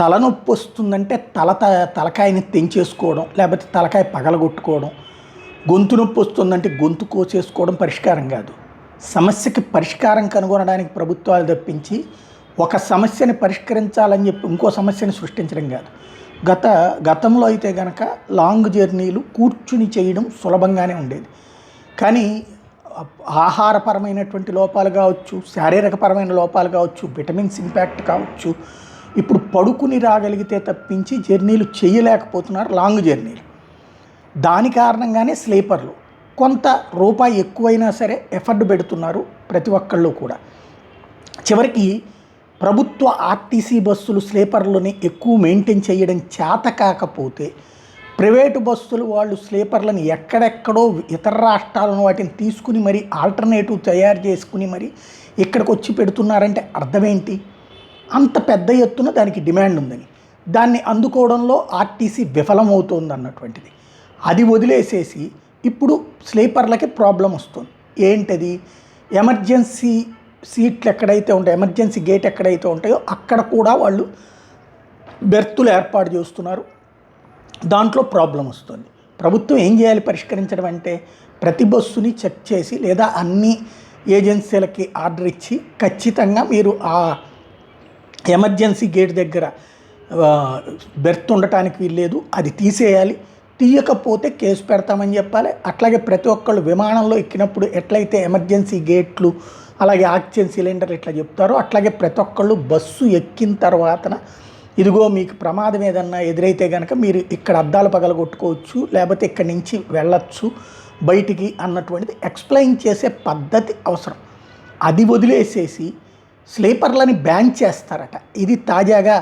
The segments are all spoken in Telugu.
తలనొప్పి వస్తుందంటే తలకాయని తెంచేసుకోవడం, లేకపోతే తలకాయ పగలగొట్టుకోవడం. గొంతు నొప్పి వస్తుందంటే గొంతు కోసేసుకోవడం పరిష్కారం కాదు. సమస్యకి పరిష్కారం కనుగొనడానికి ప్రభుత్వాలు తప్పించి ఒక సమస్యని పరిష్కరించాలని చెప్పి ఇంకో సమస్యని సృష్టించడం కాదు. గతంలో అయితే కనుక లాంగ్ జర్నీలు కూర్చుని చేయడం సులభంగానే ఉండేది. కానీ ఆహారపరమైనటువంటి లోపాలు కావచ్చు, శారీరకపరమైన లోపాలు కావచ్చు, విటమిన్స్ ఇంపాక్ట్ కావచ్చు, ఇప్పుడు పడుకుని రాగలిగితే తప్పించి జర్నీలు చేయలేకపోతున్నారు లాంగ్ జర్నీలు. దాని కారణంగానే స్లీపర్లు కొంత రూపాయి ఎక్కువైనా సరే ఎఫర్ట్ పెడుతున్నారు ప్రతి ఒక్కళ్ళు కూడా. చివరికి ప్రభుత్వ ఆర్టీసీ బస్సులు స్లీపర్లని ఎక్కువ మెయింటైన్ చేయడం చేత కాకపోతే ప్రైవేటు బస్సులు వాళ్ళు స్లీపర్లను ఎక్కడెక్కడో ఇతర రాష్ట్రాలను వాటిని తీసుకుని మరి ఆల్టర్నేటివ్ తయారు చేసుకుని మరి ఇక్కడికి వచ్చి పెడుతున్నారంటే అర్థమేంటి? అంత పెద్ద ఎత్తున దానికి డిమాండ్ ఉందని, దాన్ని అందుకోవడంలో ఆర్టీసీ విఫలమవుతోంది అన్నటువంటిది. అది వదిలేసేసి ఇప్పుడు స్లీపర్లకి ప్రాబ్లం వస్తుంది. ఏంటది? ఎమర్జెన్సీ సీట్లు ఎక్కడైతే ఉంటాయో, ఎమర్జెన్సీ గేట్ ఎక్కడైతే ఉంటాయో అక్కడ కూడా వాళ్ళు బెర్తులు ఏర్పాటు చేస్తున్నారు. దాంట్లో ప్రాబ్లం వస్తుంది. ప్రభుత్వం ఏం చేయాలి పరిష్కరించడం అంటే, ప్రతి బస్సుని చెక్ చేసి లేదా అన్ని ఏజెన్సీలకి ఆర్డర్ ఇచ్చి ఖచ్చితంగా మీరు ఆ ఎమర్జెన్సీ గేట్ దగ్గర బెర్త్ ఉండటానికి వీల్లేదు, అది తీసేయాలి. తీయకపోతే కేసు పెడతామని చెప్పాలి. అట్లాగే ప్రతి ఒక్కళ్ళు విమానంలో ఎక్కినప్పుడు ఎట్లయితే ఎమర్జెన్సీ గేట్లు అలాగే ఆక్సిజన్ సిలిండర్లు ఇట్లా చెప్తారో అట్లాగే ప్రతి ఒక్కళ్ళు బస్సు ఎక్కిన తర్వాతన ఇదిగో మీకు ప్రమాదం ఏదన్నా ఎదురైతే కనుక మీరు ఇక్కడ అద్దాలు పగలగొట్టుకోవచ్చు, లేకపోతే ఇక్కడి నుంచి వెళ్ళచ్చు బయటికి అన్నటువంటిది ఎక్స్ప్లెయిన్ చేసే పద్ధతి అవసరం. అది వదిలేసేసి స్లీపర్లని బ్యాన్ చేస్తారట. ఇది తాజాగా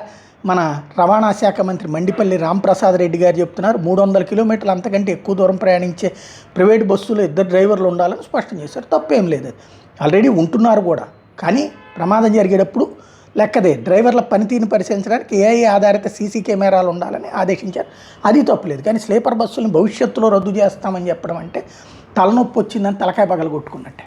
మన రవాణా శాఖ మంత్రి మండిపల్లి రాంప్రసాద్ రెడ్డి గారు చెప్తున్నారు. 300 కిలోమీటర్లు అంతకంటే ఎక్కువ దూరం ప్రయాణించే ప్రైవేట్ బస్సులో 2 డ్రైవర్లు ఉండాలని స్పష్టం చేశారు. తప్పేం లేదు, ఆల్రెడీ ఉంటున్నారు కూడా. కానీ ప్రమాదం జరిగేటప్పుడు లెక్కదే డ్రైవర్ల పనితీరుని పరిశీలించడానికి ఏఐ ఆధారిత సీసీ కెమెరాలు ఉండాలని ఆదేశించారు. అది తప్పులేదు. కానీ స్లీపర్ బస్సులను భవిష్యత్తులో రద్దు చేస్తామని చెప్పడం అంటే తలనొప్పి వచ్చిందని తలకాయ పగలగొట్టుకున్నట్టే.